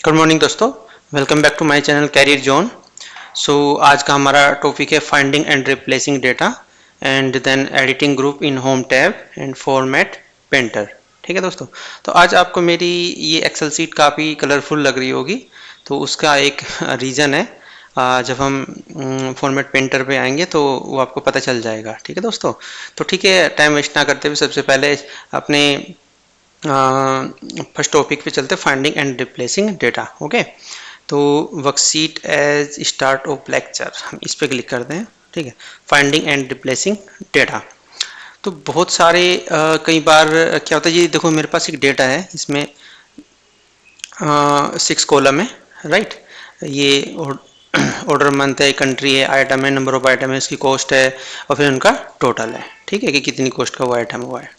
Good morning दोस्तों, welcome back to my channel career zone. So आज का हमारा टॉपिक है finding and replacing data and then editing group in home tab and format painter. ठीक है दोस्तों, तो आज आपको मेरी ये एक्सेल सीट काफ़ी कलरफुल लग रही होगी, तो उसका एक रीज़न है। जब हम फॉर्मेट पेंटर पे आएंगे तो वो आपको पता चल जाएगा। ठीक है दोस्तों, तो ठीक है, टाइम वेस्ट ना करते हुए सबसे पहले अपने फर्स्ट टॉपिक पे चलते, finding and replacing data. Okay, तो worksheet as start of lecture हम इस पे क्लिक करते हैं। ठीक है, फाइंडिंग एंड रिप्लेसिंग डेटा। तो बहुत सारे कई बार क्या होता है, ये देखो मेरे पास एक डेटा है, इसमें 6 कॉलम है, राइट। ये ऑर्डर मंथ है, कंट्री है, आइटम है, नंबर ऑफ आइटम है, इसकी कॉस्ट है, और फिर उनका टोटल है। ठीक है, कि कितनी कॉस्ट का वो आइटम हुआ है,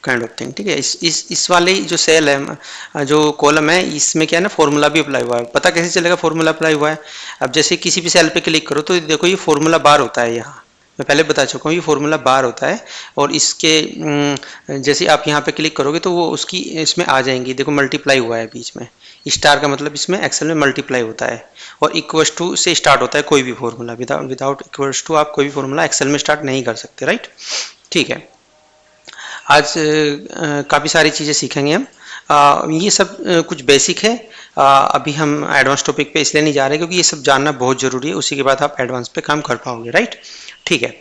काइंड ऑफ थिंग। ठीक है, इस वाली जो सेल है, जो कॉलम है, इसमें क्या है ना, फॉर्मूला भी अप्लाई हुआ है। पता कैसे चलेगा फॉर्मूला अप्लाई हुआ है? अब जैसे किसी भी सेल पे क्लिक करो तो देखो ये फॉर्मूला बार होता है। यहाँ मैं पहले बता चुका हूँ, ये फॉर्मूला बार होता है, और इसके जैसे आप यहाँ पे क्लिक करोगे तो वो उसकी इसमें आ जाएंगी। देखो मल्टीप्लाई हुआ है बीच में, स्टार का मतलब इसमें एक्सेल में मल्टीप्लाई होता है, और इक्वल्स टू से स्टार्ट होता है कोई भी फॉर्मूला। विदाउट इक्वल्स टू आप कोई भी फॉर्मूला एक्सेल में स्टार्ट नहीं कर सकते, राइट। ठीक है, आज काफ़ी सारी चीज़ें सीखेंगे हम। ये सब कुछ बेसिक है। अभी हम एडवांस टॉपिक पे इसलिए नहीं जा रहे क्योंकि ये सब जानना बहुत ज़रूरी है, उसी के बाद आप एडवांस पे काम कर पाओगे, राइट। ठीक है,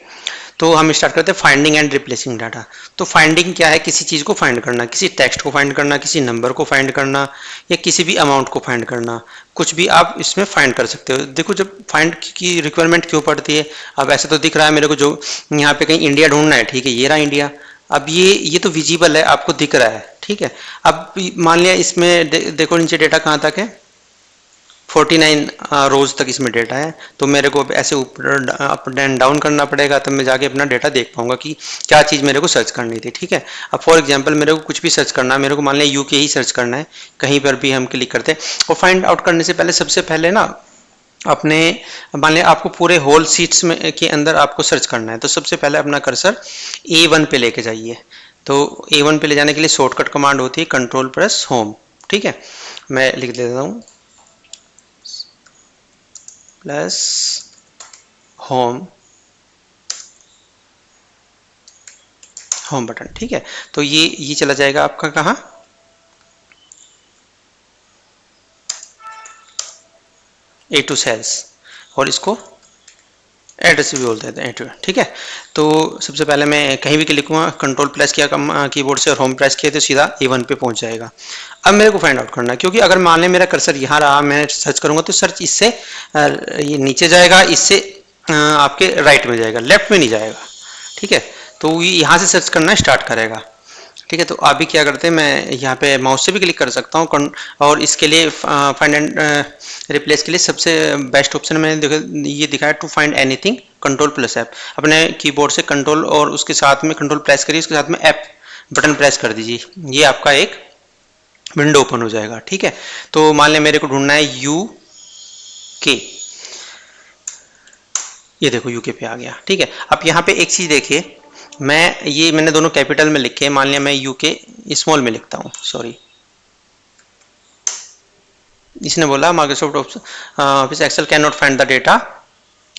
तो हम स्टार्ट करते हैं फाइंडिंग एंड रिप्लेसिंग डाटा। तो फाइंडिंग क्या है? किसी चीज़ को फाइंड करना, किसी टेक्स्ट को फाइंड करना, किसी नंबर को फाइंड करना, या किसी भी अमाउंट को फाइंड करना। कुछ भी आप इसमें फाइंड कर सकते हो। देखो जब फाइंड की रिक्वायरमेंट क्यों पड़ती है, अब ऐसे तो दिख रहा है मेरे को, जो यहाँ पे कहीं इंडिया ढूंढना है, ठीक है, ये रहा इंडिया। अब ये तो विजिबल है, आपको दिख रहा है, ठीक है। अब मान लिया इसमें देखो नीचे डेटा कहाँ तक है, 49 रोज तक इसमें डेटा है। तो मेरे को ऐसे ऊपर अप एंड डाउन करना पड़ेगा, तब मैं जाके अपना डेटा देख पाऊंगा कि क्या चीज़ मेरे को सर्च करनी थी। ठीक है, अब फॉर एग्जांपल मेरे को कुछ भी सर्च करना है, मेरे को मान लिया यूके ही सर्च करना है, कहीं पर भी हम क्लिक करते हैं। और फाइंड आउट करने से पहले सबसे पहले ना अपने, मान लिया आपको पूरे होल सीट्स में के अंदर आपको सर्च करना है, तो सबसे पहले अपना कर्सर A1 पे लेके जाइए। तो A1 पे ले जाने के लिए शॉर्टकट कमांड होती है कंट्रोल प्रेस होम। ठीक है, मैं लिख देता हूँ प्लस होम, होम बटन। ठीक है, तो ये चला जाएगा आपका कहाँ, A2 सेल्स, और इसको एड्रेस भी बोल देते हैं A2। ठीक है, तो सबसे पहले मैं कहीं भी क्लिक हुआ, कंट्रोल प्रेस किया कीबोर्ड से और होम प्रेस किया, तो सीधा A1 पे पहुंच जाएगा। अब मेरे को फाइंड आउट करना है, क्योंकि अगर मान लें मेरा कर्सर यहाँ रहा, मैं सर्च करूंगा तो सर्च इससे ये नीचे जाएगा, इससे आपके राइट में जाएगा, लेफ्ट में नहीं जाएगा। ठीक है, तो ये यहाँ से सर्च करना स्टार्ट करेगा। ठीक है, तो अभी क्या करते हैं, मैं यहाँ पे माउस से भी क्लिक कर सकता हूँ, और इसके लिए फाइंड एंड रिप्लेस के लिए सबसे बेस्ट ऑप्शन मैंने ये दिखाया, to find anything control plus F. अपने कीबोर्ड से कंट्रोल और उसके साथ में कंट्रोल प्रेस करिए, उसके साथ में ऐप बटन प्रेस कर दीजिए, ये आपका एक विंडो ओपन हो जाएगा। ठीक है, तो मान लें मेरे को ढूंढना है UK, ये देखो UK पे आ गया। ठीक है, अब यहाँ पे एक चीज़ देखिए, मैंने दोनों कैपिटल में लिखे, मान लिया मैं UK स्मॉल में लिखता हूँ, सॉरी, इसने बोला Microsoft Office Excel can not find the data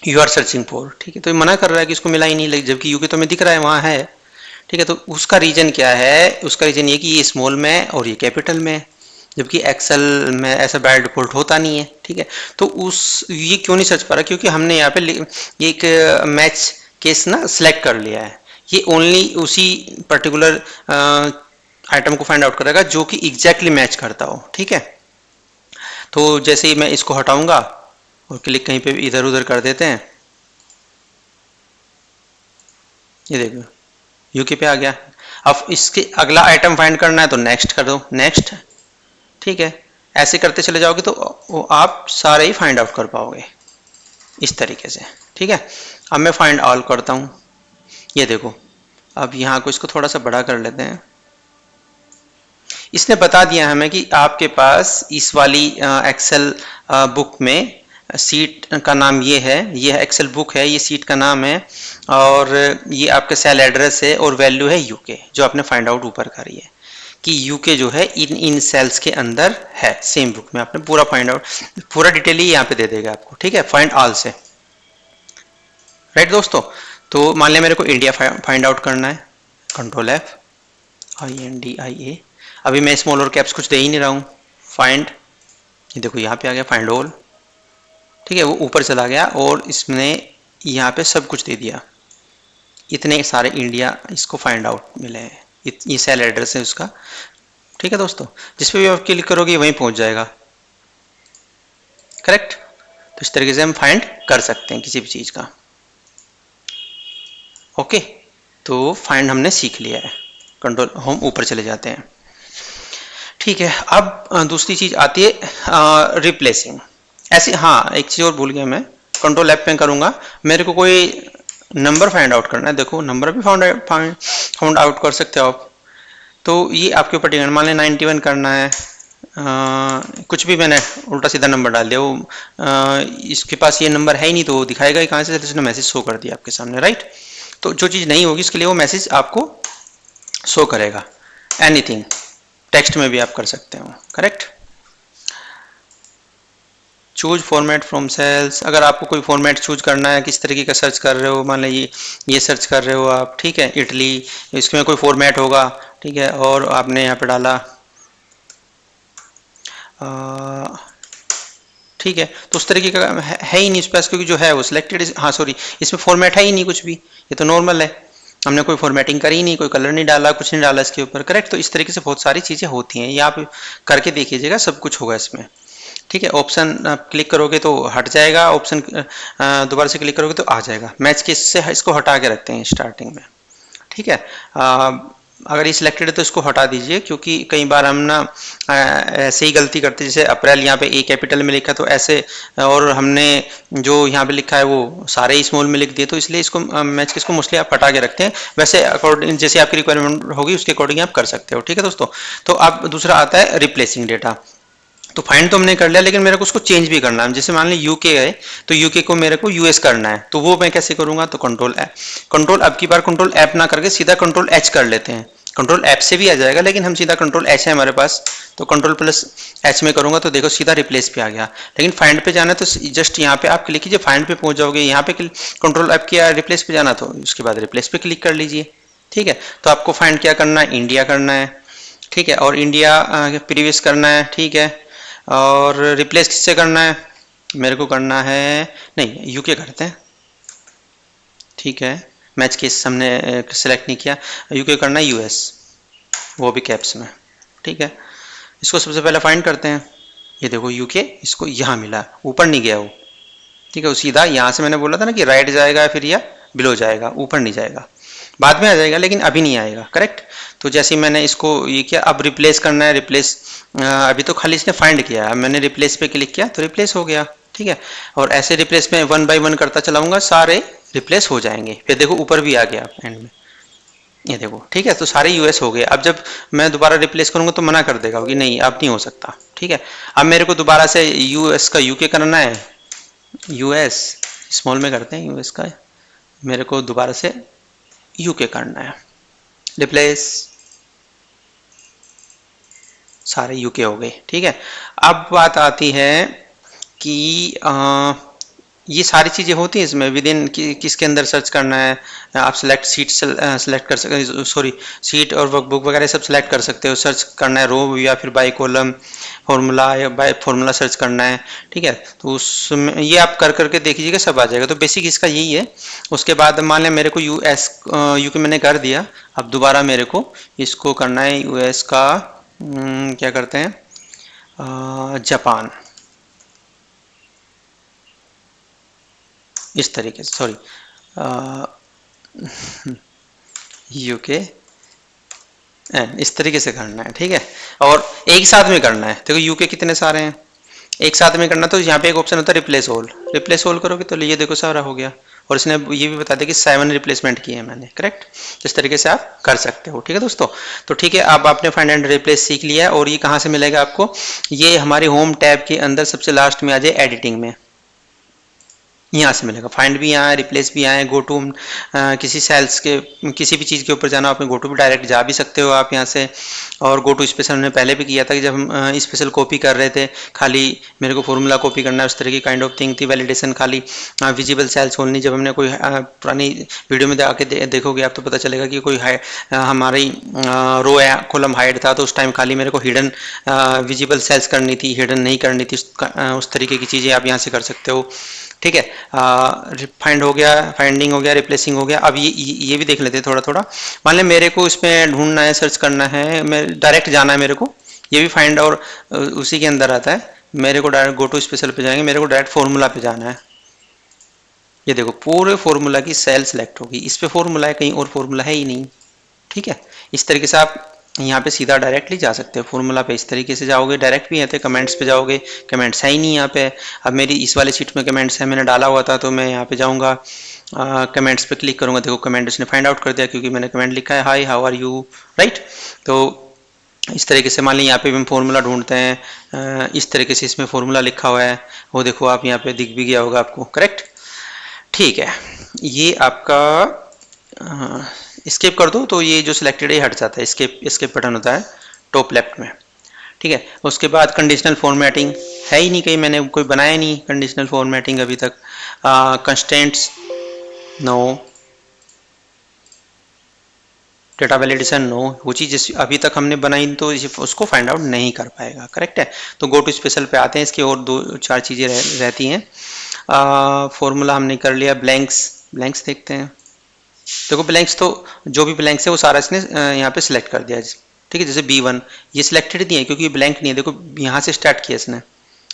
you are searching for. ठीक है, तो ये मना कर रहा है कि इसको मिला ही नहीं, जबकि यूके तो हमें दिख रहा है वहाँ है। ठीक है, तो उसका रीजन क्या है? उसका रीजन ये कि ये स्मॉल में है और ये कैपिटल में है, जबकि एक्सेल में ऐसा बाय डिफॉल्ट होता नहीं है। ठीक है, तो ये क्यों नहीं सर्च पा रहा? क्योंकि हमने यहाँ पे एक मैच केस ना सिलेक्ट कर लिया है। ये ओनली उसी पर्टिकुलर आइटम को फाइंड आउट करेगा जो कि एग्जैक्टली मैच करता हो। ठीक है, तो जैसे ही मैं इसको हटाऊंगा और क्लिक कहीं पे इधर उधर कर देते हैं, ये देखो यूके पे आ गया। अब इसके अगला आइटम फाइंड करना है तो नेक्स्ट कर दो, नेक्स्ट। ठीक है, ऐसे करते चले जाओगे तो आप सारे ही फाइंड आउट कर पाओगे इस तरीके से। ठीक है, अब मैं फाइंड ऑल करता हूँ, ये देखो। अब यहाँ को इसको थोड़ा सा बड़ा कर लेते हैं। इसने बता दिया हमें कि आपके पास इस वाली एक्सेल बुक में सीट का नाम ये है, ये एक्सेल बुक है, ये सीट का नाम है, और ये आपका सेल एड्रेस है, और वैल्यू है यूके, जो आपने फाइंड आउट ऊपर करी है। कि यूके जो है इन सेल्स के अंदर है। सेम बुक में आपने पूरा फाइंड आउट, पूरा डिटेल ही यहाँ पे दे देगा आपको, ठीक है, फाइंड ऑल से। राइट दोस्तों, तो मान लिया मेरे को इंडिया फाइंड आउट करना है, कंट्रोल F, INDIA। अभी मैं स्मॉल और कैप्स कुछ दे ही नहीं रहा हूँ। फाइंड, ये देखो यहाँ पे आ गया फाइंड ऑल, ठीक है, वो ऊपर चला गया और इसने यहाँ पे सब कुछ दे दिया, इतने सारे इंडिया इसको फाइंड आउट मिले हैं, ये सेल एड्रेस है उसका, ठीक है दोस्तों। जिस पे भी आप क्लिक करोगे वहीं पहुंच जाएगा, करेक्ट। तो इस तरीके से हम फाइंड कर सकते हैं किसी भी चीज का। ओके, तो फाइंड हमने सीख लिया है। कंट्रोल होम, ऊपर चले जाते हैं, ठीक है। अब दूसरी चीज आती है रिप्लेसिंग। ऐसे, हाँ एक चीज और भूल गया मैं, कंट्रोल F पे करूंगा, मेरे को कोई नंबर फाइंड आउट करना है, देखो नंबर भी फाइंड आउट कर सकते हो आप। तो ये आपके ऊपर डिपेंड, मान लें 91 करना है, कुछ भी मैंने उल्टा सीधा नंबर डाल दिया, वो इसके पास ये नंबर है ही नहीं तो वो दिखाएगा ही कहाँ से, इसने मैसेज शो कर दिया आपके सामने, राइट। तो जो चीज़ नहीं होगी उसके लिए वो मैसेज आपको शो करेगा। एनीथिंग टेक्स्ट में भी आप कर सकते हो, correct. Choose format from cells, अगर आपको कोई फॉर्मेट चूज करना है, किस तरीके का सर्च कर रहे हो, मान लीजिए ये सर्च कर रहे हो आप, ठीक है, इटली, इसमें कोई फॉर्मेट होगा, ठीक है, और आपने यहाँ पे डाला, ठीक है, तो उस तरीके का है ही नहीं इस पास, क्योंकि जो है वो सिलेक्टेड, हाँ सॉरी, इसमें फॉर्मेट है ही नहीं कुछ भी, ये तो नॉर्मल है, हमने कोई फॉर्मेटिंग करी नहीं, कोई कलर नहीं डाला, कुछ नहीं डाला इसके ऊपर, करेक्ट। तो इस तरीके से बहुत सारी चीज़ें होती हैं, ये आप करके देखिएगा, सब कुछ होगा इसमें, ठीक है। ऑप्शन क्लिक करोगे तो हट जाएगा, ऑप्शन दोबारा से क्लिक करोगे तो आ जाएगा। मैच केस से इसको हटा के रखते हैं स्टार्टिंग में, ठीक है। अगर ये सिलेक्टेड है तो इसको हटा दीजिए, क्योंकि कई बार हम ना ऐसे ही गलती करते हैं, जैसे अप्रैल यहाँ पे ए कैपिटल में लिखा तो ऐसे, और हमने जो यहाँ पे लिखा है वो सारे ही स्मॉल में लिख दिए, तो इसलिए इसको मैच केस को मोस्टली आप हटा के रखते हैं। वैसे अकॉर्डिंग जैसे आपकी रिक्वायरमेंट होगी उसके अकॉर्डिंग आप कर सकते हो, ठीक है दोस्तों। तो अब दूसरा आता है रिप्लेसिंग डेटा। तो फाइंड तो हमने कर लिया, लेकिन मेरे को उसको चेंज भी करना है। जैसे मान ली यूके है तो यूके को मेरे को यूएस करना है, तो वो मैं कैसे करूंगा, तो कंट्रोल अब की बार कंट्रोल F ना करके सीधा कंट्रोल H कर लेते हैं। कंट्रोल F से भी आ जाएगा, लेकिन हम सीधा कंट्रोल H है हमारे पास, तो कंट्रोल प्लस H में करूंगा तो देखो सीधा रिप्लेस पे आ गया। लेकिन फाइंड पे जाना है तो जस्ट यहाँ पे आप क्लिक कीजिए, फाइंड पे पहुंच जाओगे, यहाँ पे कंट्रोल F किया, रिप्लेस पे जाना तो उसके बाद रिप्लेस पे क्लिक कर लीजिए, ठीक है। तो आपको फाइंड क्या करना है, इंडिया करना है, ठीक है, और इंडिया प्रीवियस करना है, ठीक है। और रिप्लेस किससे करना है, मेरे को करना है, नहीं यूके करते हैं, ठीक है, मैच केस हमने सेलेक्ट नहीं किया, यूके करना है यूएस, वो भी कैप्स में, ठीक है। इसको सबसे पहले फाइंड करते हैं, ये देखो यूके, इसको यहाँ मिला, ऊपर नहीं गया वो, ठीक है, वो सीधा यहाँ से मैंने बोला था ना कि राइट जाएगा फिर या बिलो जाएगा, ऊपर नहीं जाएगा, बाद में आ जाएगा लेकिन अभी नहीं आएगा, करेक्ट। तो जैसे मैंने इसको ये किया, अब रिप्लेस करना है, रिप्लेस अभी तो खाली इसने फाइंड किया, अब मैंने रिप्लेस पे क्लिक किया तो रिप्लेस हो गया, ठीक है। और ऐसे रिप्लेस में 1 बाय 1 करता चलाऊंगा, सारे रिप्लेस हो जाएंगे। फिर देखो ऊपर भी आ गया एंड में, ये देखो, ठीक है, तो सारे यूएस हो गए। अब जब मैं दोबारा रिप्लेस करूंगा तो मना कर देगा कि नहीं अब नहीं हो सकता, ठीक है। अब मेरे को दोबारा से यूएस का यूके करना है, यूएस स्मॉल में करते हैं, यूएस का मेरे को दोबारा से यूके करना है, रिप्लेस, सारे यूके हो गए, ठीक है। अब बात आती है कि ये सारी चीज़ें होती हैं इसमें, विद इन किसके अंदर सर्च करना है, आप सिलेक्ट सीट सेलेक्ट कर सकते, सॉरी सीट और वर्कबुक वगैरह सब सिलेक्ट कर सकते हो, सर्च करना है रो या फिर बाय कॉलम, फॉर्मूला या बाय फॉर्मूला सर्च करना है, ठीक है। तो उसमें ये आप कर करके देखिएगा, सब आ जाएगा। तो बेसिक इसका यही है। उसके बाद मान लें मेरे को यूके मैंने कर दिया, अब दोबारा मेरे को इसको करना है यूएस का, क्या करते हैं, जापान, इस तरीके से, सॉरी यूके एंड इस तरीके से करना है, ठीक है। और एक साथ में करना है, देखो यूके कितने सारे हैं, एक साथ में करना, तो यहाँ पे एक ऑप्शन होता है रिप्लेस ऑल करोगे तो ये देखो सारा हो गया। और इसने ये भी बता दिया कि 7 रिप्लेसमेंट किए हैं मैंने, करेक्ट। इस तरीके से आप कर सकते हो, ठीक है दोस्तों। तो ठीक है, अब आपने फाइंड एंड रिप्लेस सीख लिया है। और ये कहाँ से मिलेगा आपको, ये हमारे होम टैब के अंदर सबसे लास्ट में आ जाए एडिटिंग में, यहाँ से मिलेगा। फाइंड भी यहाँ है, रिप्लेस भी यहाँ है, गो टू किसी सेल्स के किसी भी चीज़ के ऊपर जाना, आपने गो टू भी डायरेक्ट जा भी सकते हो आप यहाँ से। और गो टू स्पेशल हमने पहले भी किया था कि जब हम स्पेशल कॉपी कर रहे थे, खाली मेरे को फॉर्मूला कॉपी करना है, उस तरह की काइंड ऑफ थिंग थी। वैलिडेशन खाली विजिबल सेल्स ओनली, जब हमने कोई पुरानी वीडियो में आके देखोगे आप तो पता चलेगा कि कोई हमारी रो या कॉलम हाइड था, तो उस टाइम खाली मेरे को हिडन विजिबल सेल्स करनी थी, हिडन नहीं करनी थी। उस तरीके की चीज़ें आप यहाँ से कर सकते हो, ठीक है। फाइंड हो गया, फाइंडिंग हो गया, रिप्लेसिंग हो गया। अब ये भी देख लेते हैं थोड़ा थोड़ा। मान लें मेरे को इसमें ढूंढना है, सर्च करना है, मैं डायरेक्ट जाना है मेरे को, ये भी फाइंड और उसी के अंदर आता है। मेरे को डायरेक्ट गो टू स्पेशल पे जाएंगे, मेरे को डायरेक्ट फॉर्मूला पे जाना है। ये देखो पूरे फॉर्मूला की सेल सेलेक्ट होगी, इस पे फॉर्मूला है, कहीं और फॉर्मूला है ही नहीं, ठीक है। इस तरीके से आप यहाँ पे सीधा डायरेक्टली जा सकते हो फॉर्मूला पे, इस तरीके से जाओगे। डायरेक्ट भी आते, कमेंट्स पे जाओगे, कमेंट्स है ही नहीं यहाँ पे। अब मेरी इस वाले शीट में कमेंट्स है, मैंने डाला हुआ था, तो मैं यहाँ पे जाऊँगा, कमेंट्स पे क्लिक करूँगा। देखो कमेंट उसने फाइंड आउट कर दिया क्योंकि मैंने कमेंट लिखा है, hi how are you, right. तो इस तरीके से मान लीजिए यहाँ पे भी हम फॉर्मूला ढूंढते हैं, इस तरीके से इसमें फॉर्मूला लिखा हुआ है, वो देखो आप यहाँ पे दिख भी गया होगा आपको, करेक्ट, ठीक है। ये आपका स्केप कर दो तो ये जो सिलेक्टेड है हट जाता है, स्केप बटन होता है टॉप लेफ्ट में, ठीक है। उसके बाद कंडीशनल फॉर्मेटिंग है ही नहीं, कहीं मैंने कोई बनाया नहीं कंडीशनल फॉर्मेटिंग अभी तक। Constants no, data validation no, वो चीज़ अभी तक हमने बनाई तो उसको फाइंड आउट नहीं कर पाएगा, करेक्ट है। तो गो टू स्पेशल पे आते हैं, इसकी और दो चार चीज़ें रहती हैं। फॉर्मूला हमने कर लिया, ब्लैंक्स देखते हैं। देखो ब्लैंक्स तो जो भी ब्लैंक्स है वो सारा इसने यहाँ पे सिलेक्ट कर दिया, ठीक है। जैसे B1 ये सिलेक्टेड नहीं है क्योंकि ब्लैंक नहीं है, देखो यहाँ से स्टार्ट किया इसने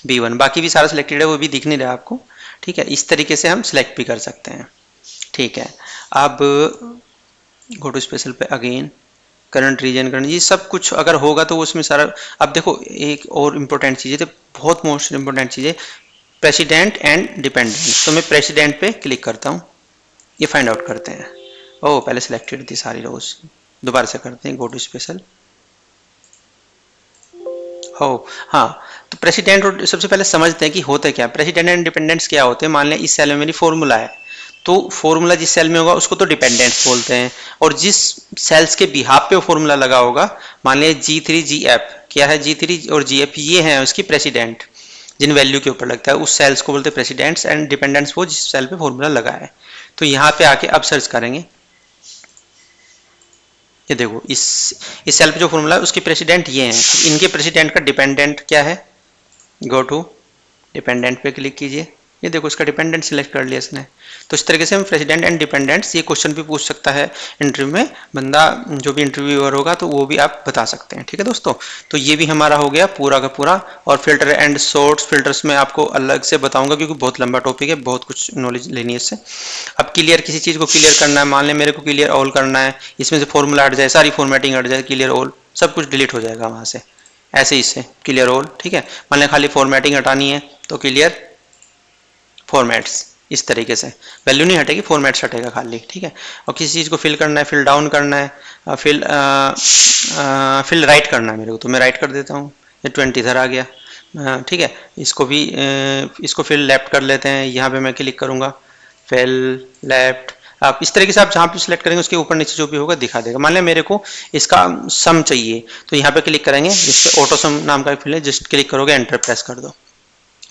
B1, बाकी भी सारा सिलेक्टेड है, वो भी दिख नहीं रहा आपको, ठीक है। इस तरीके से हम सिलेक्ट भी कर सकते हैं, ठीक है। अब गो टू स्पेशल पे अगेन, करंट रीजन करंट, ये सब कुछ अगर होगा तो उसमें सारा। अब देखो एक और इम्पोर्टेंट चीज़ है, तो बहुत मोस्ट इम्पोर्टेंट चीज़ है प्रेसिडेंट एंड डिपेंडेंट। तो मैं प्रेसिडेंट पे क्लिक करता हूँ, ये फाइंड आउट करते हैं। ओह पहले सिलेक्टेड थी सारी रोज, दोबारा से करते हैं गो टू स्पेशल। हो हाँ, तो प्रेसिडेंट और सबसे पहले समझते हैं कि होते क्या प्रेसिडेंट एंड डिपेंडेंट्स क्या होते हैं। मान लें इस सेल में मेरी फॉर्मूला है, तो फॉर्मूला जिस सेल में होगा उसको तो डिपेंडेंट्स बोलते हैं, और जिस सेल्स के बिहाफ पे वो फॉर्मूला लगा होगा, मान लें G3 GF, क्या है G3 और GF, ये है उसकी प्रेसिडेंट, जिन वैल्यू के ऊपर लगता है उस सेल्स को बोलते हैं प्रेसिडेंट्स, एंड डिपेंडेंट्स वो जिस सेल पे फॉर्मूला लगा है। तो यहाँ पे आके अब सर्च करेंगे, ये देखो इस सेल पे जो फॉर्मूला है उसके प्रेसिडेंट ये हैं, इनके प्रेसिडेंट का डिपेंडेंट क्या है, गो टू डिपेंडेंट पे क्लिक कीजिए, ये देखो इसका डिपेंडेंट सिलेक्ट कर लिया इसने। तो इस तरीके से हम प्रेसिडेंट एंड डिपेंडेंट्स, ये क्वेश्चन भी पूछ सकता है इंटरव्यू में बंदा, जो भी इंटरव्यूअर होगा तो वो भी आप बता सकते हैं, ठीक है दोस्तों। तो ये भी हमारा हो गया पूरा का पूरा। और फिल्टर एंड सॉर्ट्स, फिल्टर्स में आपको अलग से बताऊंगा क्योंकि बहुत लंबा टॉपिक है, बहुत कुछ नॉलेज लेनी है इससे। अब क्लियर, किसी चीज़ को क्लियर करना है, मान लें मेरे को क्लियर ऑल करना है, इसमें से फॉर्मूला हट जाए, सारी फॉर्मेटिंग हट जाए, क्लियर ऑल, सब कुछ डिलीट हो जाएगा वहाँ से, ऐसे ही इससे क्लियर ऑल, ठीक है। मान लें खाली फॉर्मेटिंग हटानी है तो क्लियर फॉर्मेट्स, इस तरीके से वैल्यू नहीं हटेगी, फॉर्मेट्स हटेगा खाली, ठीक है। और किसी चीज़ को फिल करना है, फिल डाउन करना है, फिल राइट करना है मेरे को, तो मैं राइट कर देता हूँ, ये 20 इधर आ गया, ठीक है। इसको भी इसको फिल लेफ्ट कर लेते हैं, यहाँ पे मैं क्लिक करूँगा, फिल लेफ्ट। आप इस तरीके से आप जहाँ पे सिलेक्ट करेंगे उसके ऊपर नीचे जो भी होगा दिखा देगा। मान लें मेरे को इसका सम चाहिए, तो यहाँ पे क्लिक करेंगे, इस पर ऑटो सम नाम का फिल है, जस्ट क्लिक करोगे, एंटर प्रेस कर दो,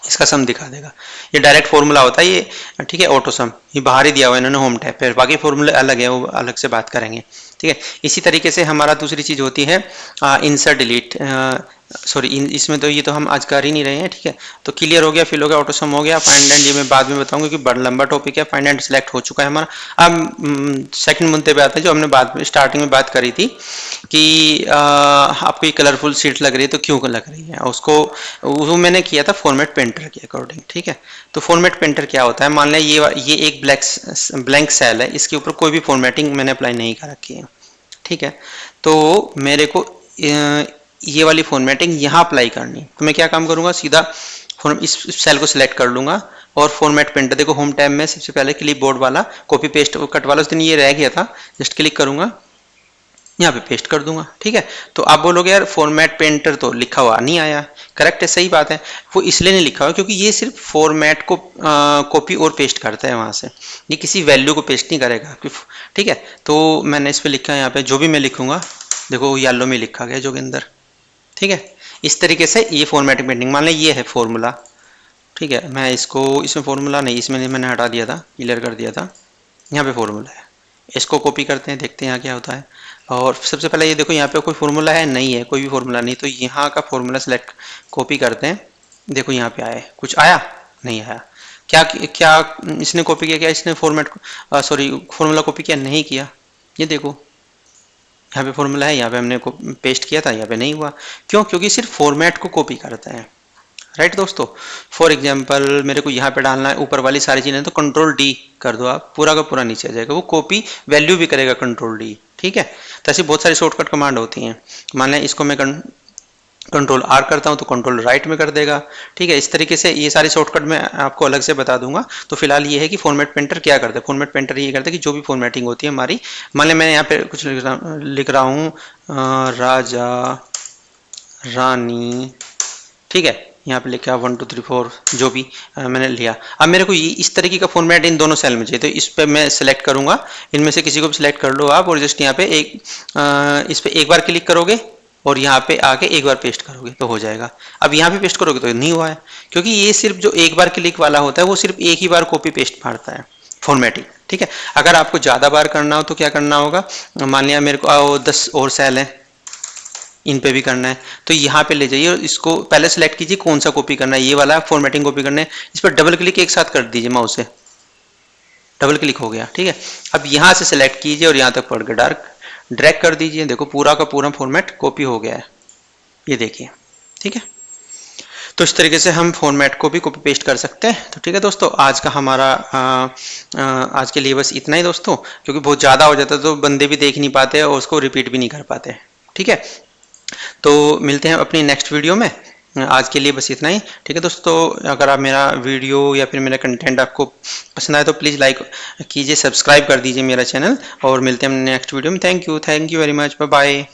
इसका सम दिखा देगा। ये डायरेक्ट फॉर्मूला होता है ये, ठीक है। ऑटो सम ये बाहर ही दिया हुआ है इन्होंने होम टैब पे, बाकी फॉर्मूले अलग है, वो अलग से बात करेंगे, ठीक है। इसी तरीके से हमारा दूसरी चीज़ होती है इंसर्ट डिलीट, सॉरी इसमें तो ये तो हम आज कर ही नहीं रहे हैं, ठीक है। तो क्लियर हो गया, फिल हो गया, ऑटो सम हो गया, फाइंड एंड ये मैं बाद में बताऊंगा कि बड़ा लंबा टॉपिक है। फाइंड एंड सिलेक्ट हो चुका है हमारा। अब सेकंड मुद्दे पे आता है जो हमने बाद में स्टार्टिंग में बात करी थी कि आपको ये कलरफुल शीट लग रही है तो क्यों लग रही है, उसको वो मैंने किया था फॉर्मेट पेंटर के अकॉर्डिंग, ठीक है। तो फॉर्मेट पेंटर क्या होता है, मान लें ये एक ब्लैंक सेल है, इसके ऊपर कोई भी फॉर्मेटिंग मैंने अप्लाई नहीं कर रखी है, ठीक है। तो मेरे को ये वाली फॉर्मेटिंग यहाँ अप्लाई करनी, तो मैं क्या काम करूँगा, सीधा इस सेल को सिलेक्ट कर लूँगा और फॉर्मेट पेंटर, देखो होम टैब में सबसे पहले क्लिप बोर्ड वाला कॉपी पेस्ट कट वाला, उस दिन ये रह गया था, जस्ट क्लिक करूँगा, यहाँ पे पेस्ट कर दूंगा। ठीक है, तो आप बोलोगे यार फॉर्मेट पेंटर तो लिखा हुआ नहीं आया। करेक्ट है, सही बात है, वो इसलिए नहीं लिखा हुआ क्योंकि ये सिर्फ फॉर्मेट को कॉपी और पेस्ट करता है वहाँ से, ये किसी वैल्यू को पेस्ट नहीं करेगा। ठीक है, तो मैंने इस पर लिखा है, यहाँ पे जो भी मैं लिखूंगा देखो येलो में लिखा गया जो के अंदर। ठीक है, इस तरीके से ये फॉर्मेटिंग पेंटिंग, मान लें ये है फॉर्मूला। ठीक है, मैं इसको इसमें फॉर्मूला नहीं, इसमें मैंने हटा दिया था, क्लियर कर दिया था। यहाँ पे फॉर्मूला है, इसको कॉपी करते हैं, देखते हैं यहाँ क्या होता है। और सबसे पहले ये देखो यहाँ पे कोई फॉर्मूला है नहीं है, कोई भी फॉर्मूला नहीं, तो यहाँ का फॉर्मूला सेलेक्ट कॉपी करते हैं। देखो यहाँ पे आए, कुछ आया नहीं आया। क्या क्या इसने कॉपी किया, क्या इसने फॉर्मेट सॉरी फॉर्मूला कॉपी किया नहीं किया। ये देखो यहाँ पे फॉर्मूला है, यहाँ पे हमने पेस्ट किया था, यहाँ पे नहीं हुआ। क्यों? क्योंकि सिर्फ फॉर्मेट को कॉपी करता है। राइट दोस्तों, फॉर एग्जाम्पल मेरे को यहाँ पे डालना है ऊपर वाली सारी चीज़ें, तो कंट्रोल डी कर दो आप, पूरा का पूरा नीचे आ जाएगा, वो कॉपी वैल्यू भी करेगा कंट्रोल डी। ठीक है, तो ऐसी बहुत सारी शॉर्टकट कमांड होती हैं। मान लें इसको मैं कंट्रोल आर करता हूँ तो कंट्रोल राइट में कर देगा। ठीक है, इस तरीके से ये सारी शॉर्टकट मैं आपको अलग से बता दूंगा। तो फिलहाल ये है कि फॉर्मेट पेंटर क्या करता है। फॉर्मेट पेंटर ये करता है कि जो भी फॉर्मेटिंग होती है हमारी, मान लें मैंने यहाँ पे कुछ लिख रहा हूँ राजा रानी। ठीक है, यहाँ पे लिखा 1 2 3 4 जो भी मैंने लिया। अब मेरे को ये इस तरीके का फॉर्मेट इन दोनों सेल में चाहिए, तो इस पर मैं सेलेक्ट करूंगा, इनमें से किसी को भी सिलेक्ट कर लो आप, और जस्ट यहाँ पे इस पर एक बार क्लिक करोगे और यहाँ पे आके एक बार पेस्ट करोगे तो हो जाएगा। अब यहाँ पे पेस्ट करोगे तो नहीं हुआ है, क्योंकि ये सिर्फ जो एक बार क्लिक वाला होता है वो सिर्फ एक ही बार कॉपी पेस्ट मारता है फॉर्मेटिंग। ठीक है, अगर आपको ज़्यादा बार करना हो तो क्या करना होगा, मान लिया मेरे को 10 और सेल है, इन पे भी करना है, तो यहाँ पे ले जाइए और इसको पहले सेलेक्ट कीजिए कौन सा कॉपी करना है, ये वाला फॉर्मेटिंग कॉपी करना है, इस पर डबल क्लिक एक साथ कर दीजिए माउस से, डबल क्लिक हो गया। ठीक है, अब यहाँ से सेलेक्ट कीजिए और यहाँ तक पढ़ के ड्रैग कर दीजिए, देखो पूरा का पूरा फॉर्मेट कॉपी हो गया है, ये देखिए। ठीक है, तो इस तरीके से हम फॉर्मेट को भी कॉपी पेस्ट कर सकते हैं। तो ठीक है दोस्तों, आज का हमारा आज के लिए बस इतना ही दोस्तों, क्योंकि बहुत ज़्यादा हो जाता है तो बंदे भी देख नहीं पाते और उसको रिपीट भी नहीं कर पाते। ठीक है, तो मिलते हैं अपनी नेक्स्ट वीडियो में, आज के लिए बस इतना ही। ठीक है दोस्तों, अगर आप मेरा वीडियो या फिर मेरा कंटेंट आपको पसंद आए तो प्लीज़ लाइक कीजिए, सब्सक्राइब कर दीजिए मेरा चैनल, और मिलते हैं नेक्स्ट वीडियो में। Thank you very much, bye bye.